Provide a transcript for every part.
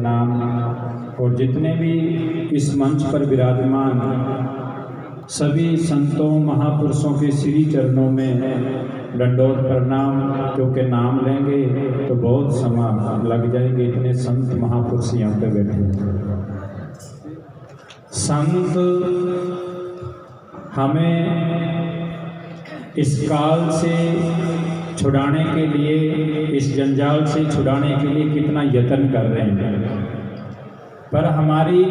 प्रणाम। और जितने भी इस मंच पर विराजमान सभी संतों महापुरुषों के श्री चरणों में दंडोत प्रणाम, क्योंकि नाम लेंगे तो बहुत समय लग जाएंगे, इतने संत महापुरुष यहाँ पे बैठे हैं। संत हमें इस काल से छुड़ाने के लिए, इस जंजाल से छुड़ाने के लिए कितना यत्न कर रहे हैं, पर हमारी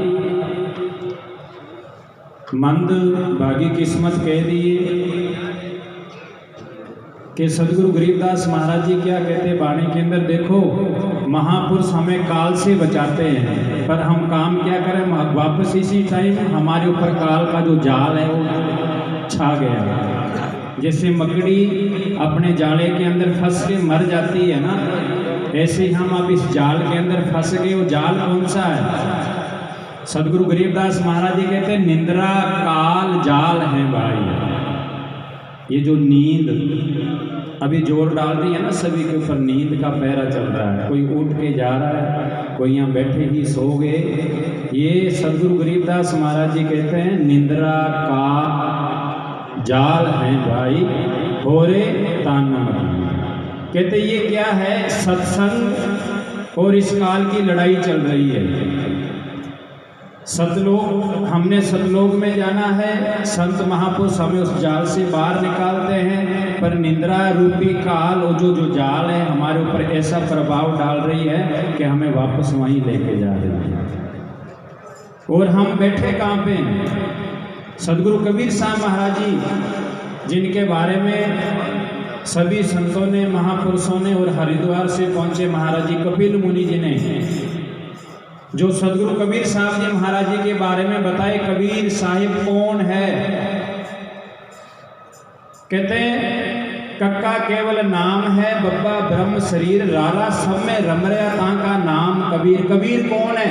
मंद भागी किस्मत कह दिए कि सदगुरु गरीबदास महाराज जी क्या कहते हैं वाणी के अंदर, देखो महापुरुष हमें काल से बचाते हैं, पर हम काम क्या करें, वापस इसी टाइम हमारे ऊपर काल का जो जाल है वो छा गया। जैसे मकड़ी अपने जाले के अंदर फंस के मर जाती है ना, ऐसे ही हम अब इस जाल के अंदर फंस गए। वो जाल कौन सा है? सदगुरु गरीबदास महाराज जी कहते हैं निंद्रा काल जाल है भाई। ये जो नींद अभी जोर डाल दी है ना सभी के ऊपर, नींद का पहरा चल रहा है, कोई उठ के जा रहा है, कोई यहाँ बैठे ही सो गए। ये सदगुरु गरीबदास महाराज जी कहते हैं निंद्रा का जाल है भाई, हो रे ताना। कहते ये क्या है? सत्संग और इस काल की लड़ाई चल रही है। सतलोक, हमने सतलोक में जाना है, संत महापुरुष हमें उस जाल से बाहर निकालते हैं, पर निंद्रा रूपी काल और जो जाल है हमारे ऊपर ऐसा प्रभाव डाल रही है कि हमें वापस वहीं लेके जा रही है। और हम बैठे कहाँ पे? सदगुरु कबीर साहब महाराज जी, जिनके बारे में सभी संतों ने, महापुरुषों ने और हरिद्वार से पहुंचे महाराज जी कपिल मुनि जी ने जो सदगुरु कबीर साहब जी महाराज जी के बारे में बताए, कबीर साहिब कौन है? कहते हैं कक्का केवल नाम है, बब्बा ब्रह्म शरीर, रारा सब में रम रहा ता का नाम कबीर। कबीर कौन है?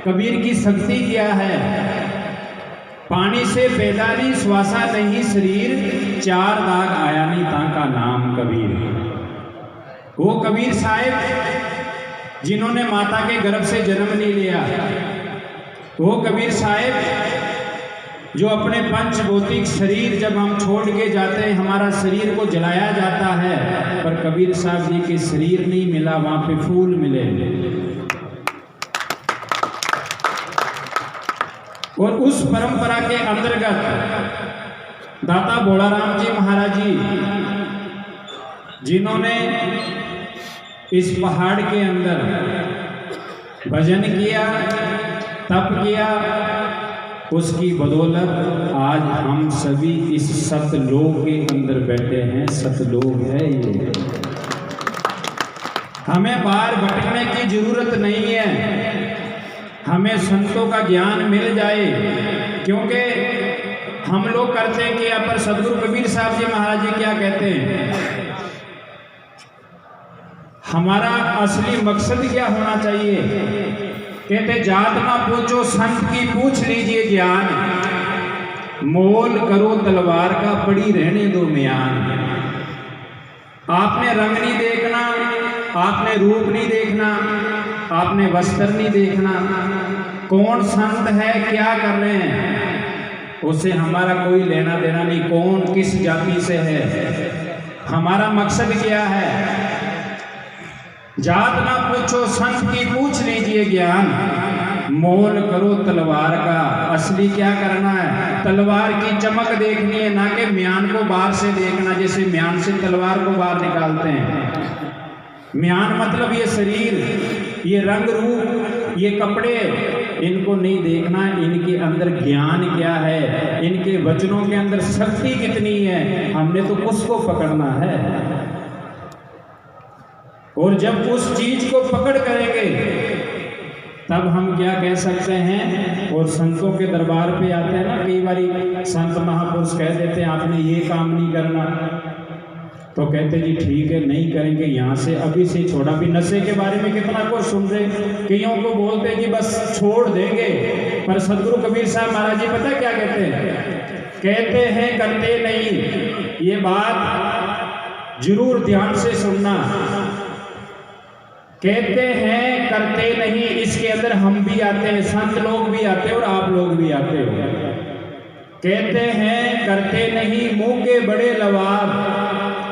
कबीर की शक्ति क्या है? पानी से पैदा नहीं, श्वासा नहीं शरीर, चार दाग आया नहीं ता का नाम कबीर। वो कबीर साहिब जिन्होंने माता के गर्भ से जन्म नहीं लिया, वो कबीर साहिब जो अपने पंचभौतिक शरीर जब हम छोड़ के जाते हैं, हमारा शरीर को जलाया जाता है, पर कबीर साहब जी के शरीर नहीं मिला, वहां पे फूल मिले। और उस परंपरा के अंतर्गत दाता भोलाराम जी महाराज जी, जिन्होंने इस पहाड़ के अंदर भजन किया, तप किया, उसकी बदौलत आज हम सभी इस सतलोक के अंदर बैठे हैं। सतलोक है ये, हमें बाहर भटकने की जरूरत नहीं है। हमें संतों का ज्ञान मिल जाए, क्योंकि हम लोग करते हैं कि यहाँ पर सदगुरु कबीर साहब जी महाराज जी क्या कहते हैं, हमारा असली मकसद क्या होना चाहिए? कहते जात ना पूछो संत की पूछ लीजिए ज्ञान, मोल करो तलवार का पड़ी रहने दो म्यान। आपने रंग नहीं देखना, आपने रूप नहीं देखना, आपने वस्त्र नहीं देखना, कौन संत है, क्या कर रहे हैं, उससे हमारा कोई लेना देना नहीं। कौन किस जाति से है, हमारा मकसद क्या है? जात ना पूछो संत की पूछ लीजिए ज्ञान, मोल करो तलवार का। असली क्या करना है? तलवार की चमक देखनी है, ना कि म्यान को बाहर से देखना, जैसे म्यान से तलवार को बाहर निकालते हैं। म्यान मतलब ये शरीर, ये रंग रूप, ये कपड़े, इनको नहीं देखना, इनके अंदर ज्ञान क्या है, इनके वचनों के अंदर शक्ति कितनी है, हमने तो उसको पकड़ना है। और जब उस चीज को पकड़ करेंगे तब हम क्या कह सकते हैं। और संतों के दरबार पे आते हैं ना, कई बार संत महापुरुष कह देते हैं आपने ये काम नहीं करना, तो कहते जी ठीक है नहीं करेंगे, यहाँ से अभी से छोड़ा। भी नशे के बारे में कितना कुछ सुन रहे, कईयों को बोलते जी बस छोड़ देंगे, पर सदगुरु कबीर साहब महाराज जी पता क्या कहते हैं? कहते हैं करते नहीं। ये बात जरूर ध्यान से सुनना। कहते हैं करते नहीं, इसके अंदर हम भी आते हैं, संत लोग भी आते हैं और आप लोग भी आते हो। कहते हैं करते नहीं, मुंह के बड़े लवार,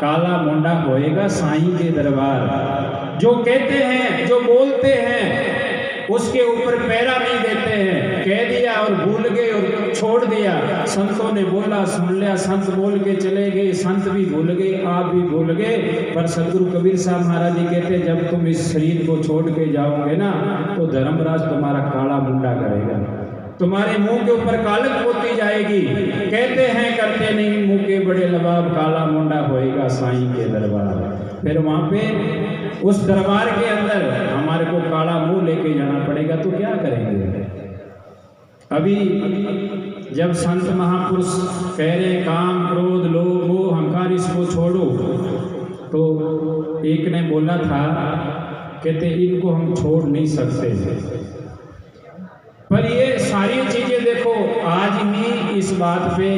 काला मुंडा होएगा साईं के दरबार। जो कहते हैं, जो बोलते हैं, उसके ऊपर पैरा नहीं देते हैं। कह दिया और भूल गए और छोड़ दिया। संतों ने बोला, सुन लिया, संत बोल के चले गए, संत भी भूल गए, आप भी भूल गए। पर सदगुरु कबीर साहब महाराज जी कहते हैं, जब तुम इस शरीर को छोड़ के जाओगे ना, तो धर्मराज तुम्हारा काला मुंडा करेगा, तुम्हारे मुंह के ऊपर कालक होती जाएगी। कहते हैं करते नहीं, मुंह के बड़े लबाब, काला मुंडा होएगा साईं के दरबार। फिर वहां पे उस दरबार के अंदर हमारे को काला मुंह लेके जाना पड़ेगा, तो क्या करेंगे? अभी जब संत महापुरुष कह रहे काम क्रोध लोभ मोह अहंकार इसको छोड़ो, तो एक ने बोला था, कहते इनको हम छोड़ नहीं सकते। पर ये सारी चीजें देखो, आज ही इस बात पे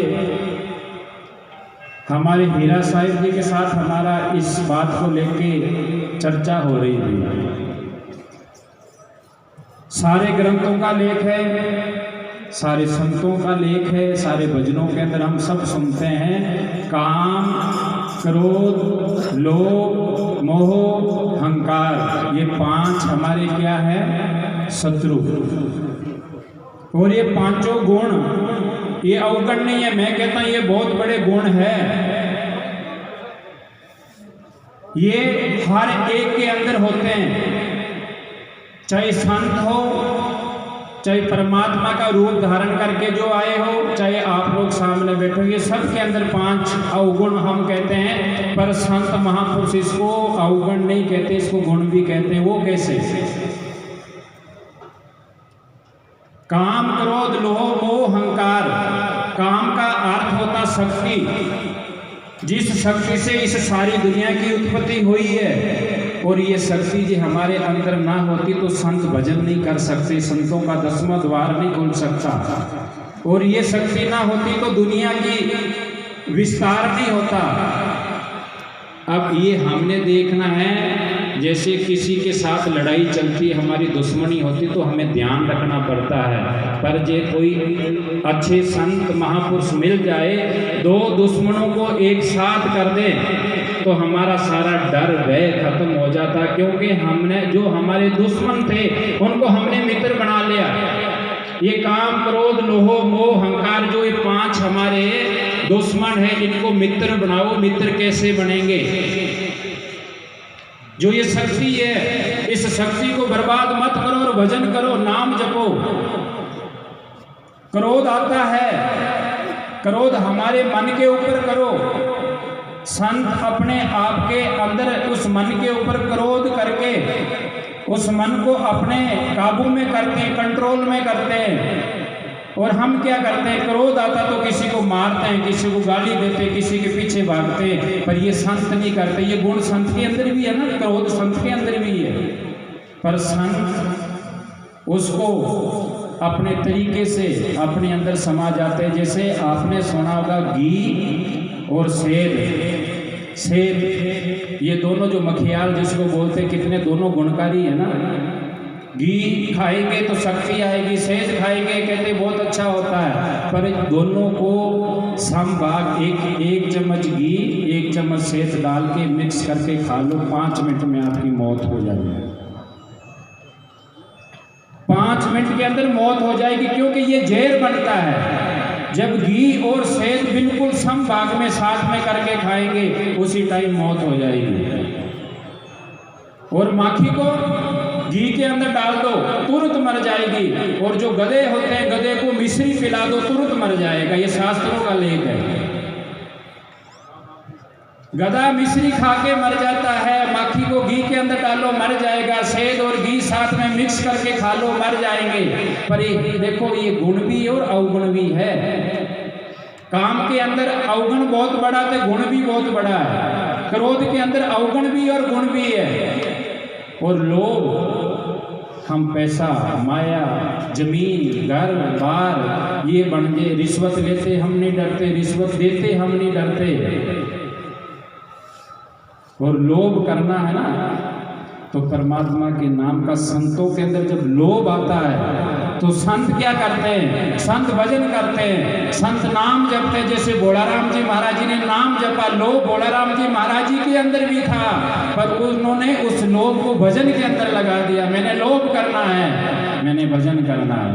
हमारे हीरा साहिब जी के साथ हमारा इस बात को लेके चर्चा हो रही थी। सारे ग्रंथों का लेख है, सारे संतों का लेख है, सारे भजनों के अंदर हम सब सुनते हैं, काम क्रोध लोभ मोह अहंकार, ये 5 हमारे क्या है? शत्रु। और ये 5 गुण, ये अवगुण नहीं है, मैं कहता हूं ये बहुत बड़े गुण है। ये हर एक के अंदर होते हैं, चाहे संत हो, चाहे परमात्मा का रूप धारण करके जो आए हो, चाहे आप लोग सामने बैठे हो, ये सब के अंदर 5 अवगुण हम कहते हैं। पर संत महापुरुष इसको अवगुण नहीं कहते, इसको गुण भी कहते हैं। वो कैसे? काम क्रोध लोभ मोह अहंकार। काम का अर्थ होता शक्ति, जिस शक्ति से इस सारी दुनिया की उत्पत्ति हुई है। और ये शक्ति जी हमारे अंदर ना होती तो संत भजन नहीं कर सकते, संतों का 10वां द्वार नहीं खुल सकता। और ये शक्ति ना होती तो दुनिया की विस्तार नहीं होता। अब ये हमने देखना है, जैसे किसी के साथ लड़ाई चलती है, हमारी दुश्मनी होती तो हमें ध्यान रखना पड़ता है। पर जे कोई अच्छे संत महापुरुष मिल जाए, 2 दुश्मनों को एक साथ कर दे, तो हमारा सारा डर भय खत्म हो जाता। क्योंकि हमने जो हमारे दुश्मन थे उनको हमने मित्र बना लिया। ये काम क्रोध लोभ मोह अहंकार, जो ये 5 हमारे दुश्मन है, इनको मित्र बनाओ। मित्र कैसे बनेंगे? जो ये शक्ति है, इस शक्ति को बर्बाद मत करो और भजन करो, नाम जपो। क्रोध आता है, क्रोध हमारे मन के ऊपर करो। संत अपने आप के अंदर उस मन के ऊपर क्रोध करके उस मन को अपने काबू में करते हैं, कंट्रोल में करते हैं। और हम क्या करते हैं? क्रोध आता तो किसी को मारते हैं, किसी को गाली देते हैं, किसी के पीछे भागते हैं। पर ये संत नहीं करते। ये गुण संत के अंदर भी है ना, क्रोध संत के अंदर भी है। पर संत उसको अपने तरीके से अपने अंदर समा जाते हैं। जैसे आपने सुना होगा घी और सेब। सेब ये दोनों जो मखियाल जिसको बोलते हैं, कितने दोनों गुणकारी है ना। घी खाएंगे तो शक्ति आएगी, सेज खाएंगे कहते बहुत अच्छा होता है। पर दोनों को समभाग एक चम्मच घी 1 चम्मच सेज डाल के मिक्स करके खा लो, 5 मिनट में आपकी मौत हो जाएगी। 5 मिनट के अंदर मौत हो जाएगी, क्योंकि ये जहर बनता है। जब घी और सेज बिल्कुल समभाग में साथ में करके खाएंगे, उसी टाइम मौत हो जाएगी। और माखी को घी के अंदर डाल दो, तुरंत मर जाएगी। और जो गधे होते हैं, गधे को मिश्री पिला दो, तुरंत मर जाएगा। ये शास्त्रों का लेख है। गधा मिश्री खा के मर जाता है, माखी को घी के अंदर डालो मर जाएगा। सेद और घी साथ में मिक्स करके खा लो, मर जाएंगे। पर ये देखो, ये गुण भी और अवगुण भी है। काम के अंदर अवगुण बहुत बड़ा तो गुण भी बहुत बड़ा है। क्रोध के अंदर अवगुण भी और गुण भी है। और लोभ, हम पैसा माया जमीन घर बार ये बन गए। रिश्वत लेते हम नहीं डरते, रिश्वत देते हम नहीं डरते। और लोभ करना है ना, तो परमात्मा के नाम का संतों के अंदर जब लोभ आता है तो संत क्या करते हैं? संत भजन करते हैं, संत नाम जपते हैं। जैसे भोलाराम जी महाराज जी ने नाम जपा, लोभ भोलाराम जी महाराज जी के अंदर भी था, पर उन्होंने उस लोभ को भजन के अंदर लगा दिया। मैंने लोभ करना है, मैंने भजन करना है,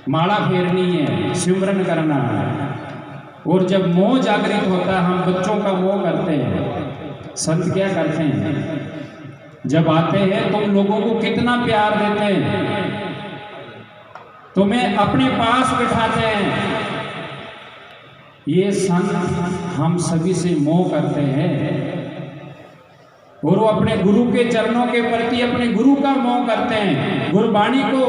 माला फेरनी है, सिमरन करना है। और जब मोह जागृत होता है, हम बच्चों का मोह करते हैं। संत क्या करते हैं? जब आते हैं तुम लोगों को कितना प्यार देते हैं, तुम्हें अपने पास बिठाते हैं। ये संत हम सभी से मोह करते हैं और वो अपने गुरु के चरणों के प्रति अपने गुरु का मोह करते हैं। गुरबाणी को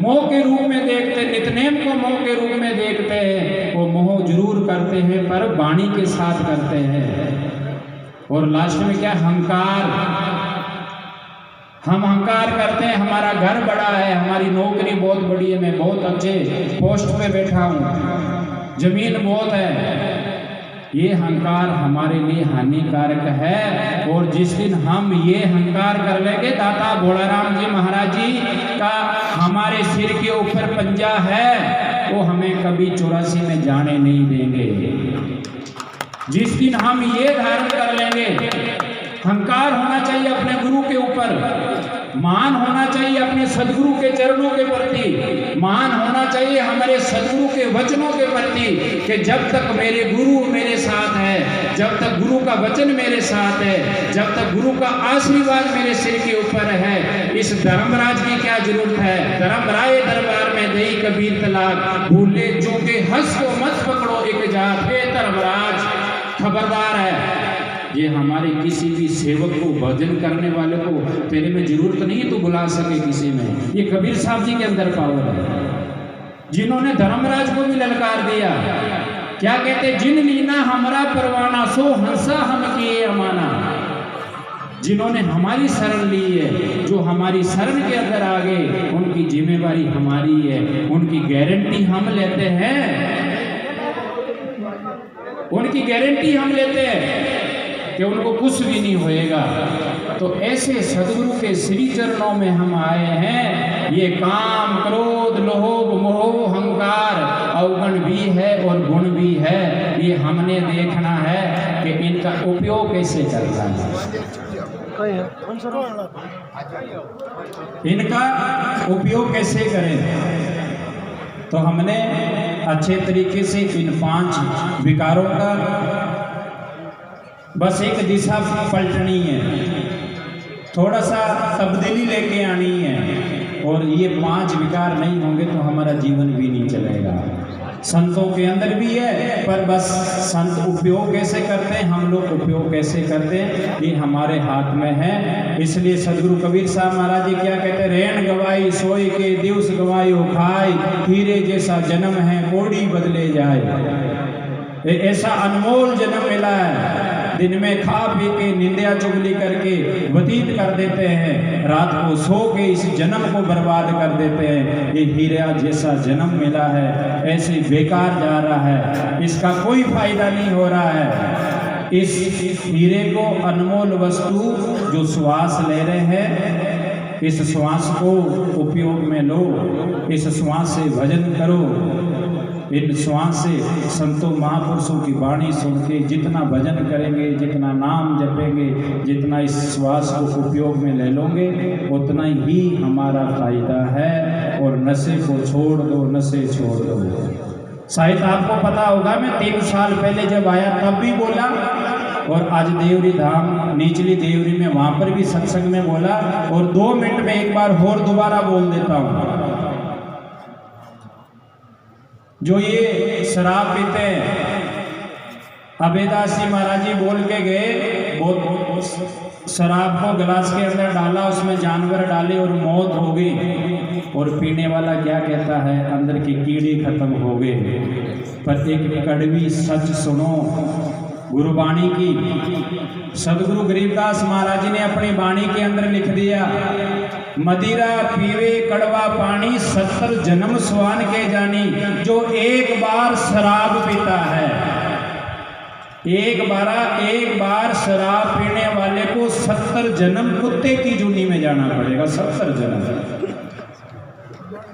मोह के रूप में देखते, नितनेम को मोह के रूप में देखते हैं। वो मोह जरूर करते हैं पर वाणी के साथ करते हैं। और लास्ट में क्या? अहंकार। हम अहंकार करते हैं, हमारा घर बड़ा है, हमारी नौकरी बहुत बड़ी है, मैं बहुत अच्छे पोस्ट पे बैठा हूँ, जमीन बहुत है। ये अहंकार हमारे लिए हानिकारक है। और जिस दिन हम ये अहंकार कर लेंगे, दाता भोलाराम जी महाराज जी का हमारे सिर के ऊपर पंजा है, वो हमें कभी 84 में जाने नहीं देंगे। जिस दिन हम ये धारण कर लेंगे, अहंकार होना चाहिए अपने गुरु के ऊपर, मान होना चाहिए अपने सदगुरु के चरणों के प्रति, मान होना चाहिए हमारे सदगुरु के वचनों के प्रति कि जब तक मेरे गुरु मेरे साथ है, जब तक गुरु का वचन मेरे साथ है, जब तक गुरु का आशीर्वाद मेरे सिर के ऊपर है, इस धर्मराज की क्या जरूरत है? धर्मराय दरबार में दई कबीर तलाक, भूले चूके हंस को मत पकड़ो एक जात, हे धर्मराज खबरदार है। ये हमारे किसी भी सेवक को, भजन करने वाले को, तेरे में जरूरत नहीं तो बुला सके किसी में। ये कबीर साहब जी के अंदर पावर है, जिन्होंने धर्मराज को भी ललकार दिया। क्या कहते? जिन लीना हमारा परवाना, सो हंसा हम किए अमाना। जिन्होंने हमारी शरण ली है, जो हमारी शरण के अंदर आ गए, उनकी जिम्मेवारी हमारी है, उनकी गारंटी हम लेते हैं, उनकी गारंटी हम लेते हैं कि उनको कुछ भी नहीं होएगा। तो ऐसे सदगुरु के श्री चरणों में हम आए हैं। ये काम, क्रोध, लोभ, मोह, अहंकार अवगुण भी है और गुण भी है। ये हमने देखना है कि इनका उपयोग कैसे करना है, इनका उपयोग कैसे करें। तो हमने अच्छे तरीके से इन 5 विकारों का बस एक दिशा पलटनी है, थोड़ा सा तब्दीली लेके आनी है। और ये 5 विकार नहीं होंगे तो हमारा जीवन भी नहीं चलेगा। संतों के अंदर भी है, पर बस संत उपयोग कैसे करते हैं, हम लोग उपयोग कैसे करते हैं, ये हमारे हाथ में है। इसलिए सदगुरु कबीर साहब महाराज जी क्या कहते हैं? रेण गवाई सोई के दिवस गवायो खाई, हीरे जैसा जन्म है कोड़ी बदले जाए। ऐसा अनमोल जन्म मिला है, दिन में खा पी के निंदिया चुगली करके व्यतीत कर देते हैं, रात को सो के इस जन्म को बर्बाद कर देते हैं। ये हीरा जैसा जन्म मिला है, ऐसे बेकार जा रहा है, इसका कोई फायदा नहीं हो रहा है। इस हीरे को, अनमोल वस्तु जो श्वास ले रहे हैं, इस श्वास को उपयोग में लो, इस श्वास से भजन करो। इन श्वास से संतों महापुरुषों की वाणी सुन के जितना भजन करेंगे, जितना नाम जपेंगे, जितना इस श्वास को उपयोग में ले लोगे, उतना ही हमारा फायदा है। और नशे को छोड़ दो, नशे छोड़ दो। शायद आपको पता होगा, मैं 3 साल पहले जब आया तब भी बोला, और आज देवरी धाम निचली देवरी में वहाँ पर भी सत्संग में बोला, और 2 मिनट में एक बार और दोबारा बोल देता हूँ। जो ये शराब पीते हैं, अबेदास जी महाराज जी बोल के गए, वो शराब को गिलास के अंदर डाला, उसमें जानवर डाले और मौत हो गई। और पीने वाला क्या कहता है? अंदर के कीड़े खत्म हो गए। पर एक कड़वी सच सुनो गुरुवाणी की। सदगुरु गरीबदास महाराज जी ने अपनी वाणी के अंदर लिख दिया, मदिरा पीवे कड़वा पानी, 70 जन्म स्वान के जानी। जो एक बार शराब पीता है, एक बार शराब पीने वाले को 70 जन्म कुत्ते की जूनी में जाना पड़ेगा, 70 जन्म।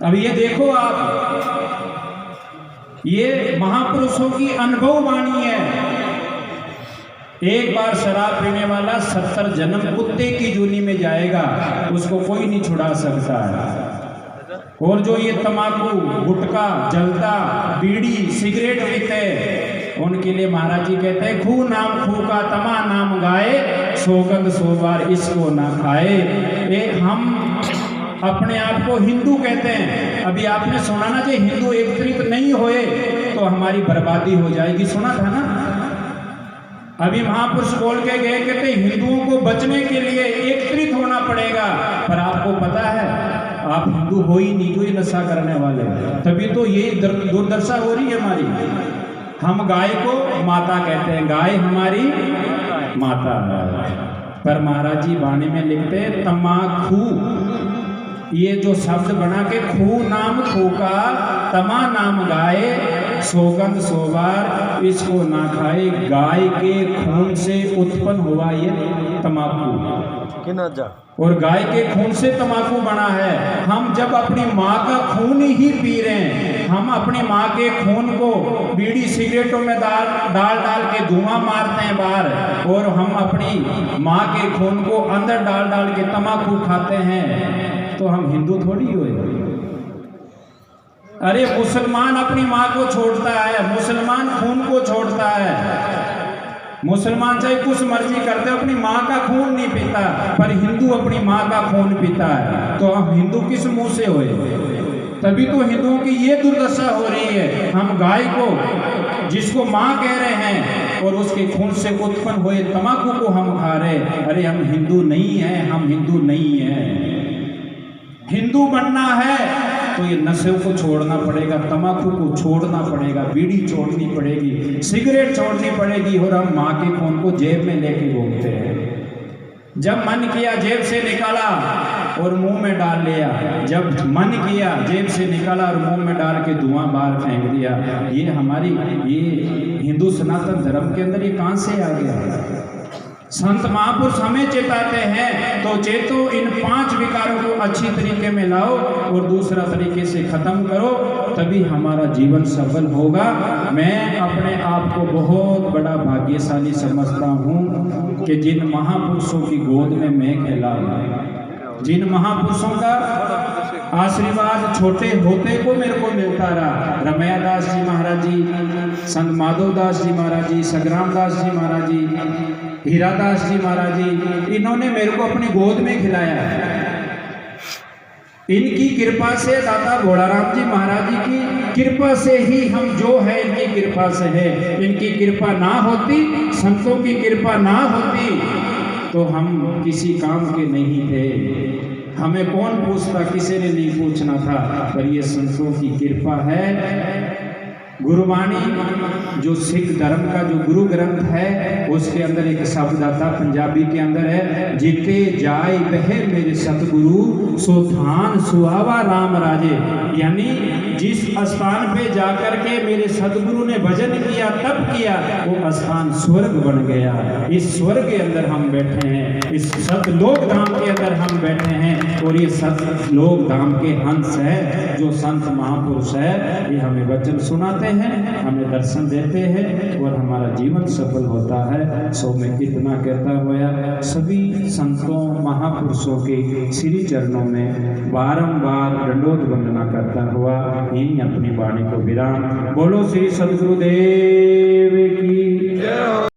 अब ये देखो आप, ये महापुरुषों की अनुभव वाणी है। एक बार शराब पीने वाला 70 जन्म कुत्ते की जूनी में जाएगा, उसको कोई नहीं छुड़ा सकता है। और जो ये तंबाकू, गुटखा, जल्दा, बीड़ी, सिगरेट पीते, उनके लिए महाराज जी कहते हैं, खू नाम खू का तमा नाम गाए, सौगंध सो बार इसको ना खाए। हम अपने आप को हिंदू कहते हैं। अभी आपने सुना ना, जो हिंदू एकत्रित नहीं होए तो हमारी बर्बादी हो जाएगी, सुना था ना। अभी महापुरुष बोल के गए, कहते हिंदुओं को बचने के लिए एकत्रित होना पड़ेगा। पर आपको पता है, आप हिंदू हो ही नहीं जो ये नशा करने वाले, तभी तो ये दुर्दशा हो रही है हमारी। हम गाय को माता कहते हैं, गाय हमारी माता है। पर महाराज जी वाणी में लिखते हैं, तमाखू, ये जो शब्द बना के खू नाम फूका, तमा नाम गाए, सौगंध सोबार इसको ना खाए। गाय के खून से उत्पन्न हुआ ये तंबाकू, और गाय के खून से तंबाकू बना है। हम जब अपनी माँ का खून ही पी रहे हैं, हम अपनी माँ के खून को बीड़ी सिगरेटों में डाल के धुआं मारते हैं बाहर, और हम अपनी माँ के खून को अंदर डाल के तंबाकू खाते हैं, तो हम हिंदू थोड़ी हुए। अरे मुसलमान अपनी माँ को छोड़ता है, मुसलमान खून को छोड़ता है। मुसलमान चाहे कुछ मर्जी करते अपनी माँ का खून नहीं पीता, पर हिंदू अपनी माँ का खून पीता है। तो हम हिंदू किस मुंह से हुए? तभी तो हिंदुओं की ये दुर्दशा हो रही है। हम गाय को, जिसको माँ कह रहे हैं, और उसके खून से उत्पन्न हुए तंबाकू को हम खा रहे। अरे हम हिंदू नहीं हैं, हम हिंदू नहीं हैं। हिंदू बनना है तो ये नशे को छोड़ना पड़ेगा, तंबाकू को छोड़ना पड़ेगा, बीड़ी छोड़नी पड़ेगी, सिगरेट छोड़नी पड़ेगी। और हम माँ के खून को जेब में लेके घूमते हैं। जब मन किया जेब से निकाला और मुंह में डाल लिया, जब मन किया जेब से निकाला और मुंह में डाल के धुआं बाहर फेंक दिया। ये हमारी, ये हिंदू सनातन धर्म के अंदर ये कहाँ से आ गया? संत महापुरुष हमें चेताते हैं, तो चेतो, इन 5 विकारों को अच्छी तरीके में लाओ और दूसरा तरीके से खत्म करो, तभी हमारा जीवन सफल होगा। मैं अपने आप को बहुत बड़ा भाग्यशाली समझता हूँ कि जिन महापुरुषों की गोद में मैं खेला हूँ, जिन महापुरुषों का आशीर्वाद छोटे होते को मेरे को मिलता रहा। रमैया दास जी महाराज जी, संत माधव दास जी महाराज जी, सग्राम दास जी महाराज जी, हीरादास जी महाराज जी, इन्होंने मेरे को अपनी गोद में खिलाया। इनकी कृपा से, दाता घोड़ाराम जी महाराज जी की कृपा से ही हम जो है, इनकी कृपा से है। इनकी कृपा ना होती, संतों की कृपा ना होती, तो हम किसी काम के नहीं थे। हमें कौन पूछता, किसी ने नहीं पूछना था। पर ये संतों की कृपा है। गुरुवाणी जो सिख धर्म का जो गुरु ग्रंथ है, उसके अंदर एक शब्द आता पंजाबी के अंदर है, जिते जाय बह मेरे सतगुरु सो थान सुहावा राम राजे। यानी जिस स्थान पे जाकर के मेरे सतगुरु ने भजन किया, तप किया, वो स्थान स्वर्ग बन गया। इस स्वर्ग के अंदर हम बैठे हैं, इस सतलोक धाम के अंदर हम बैठे हैं। और ये सतलोक धाम के हंस है, जो संत महापुरुष है, ये हमें वचन सुनाते हैं, हमें दर्शन देते हैं और हमारा जीवन सफल होता है। सो मैं इतना कहता हुआ सभी संतों महापुरुषों के श्री चरणों में बारंबार दंडोत वंदना करता हुआ यही अपनी वाणी को विराम। बोलो श्री सद्गुरुदेव।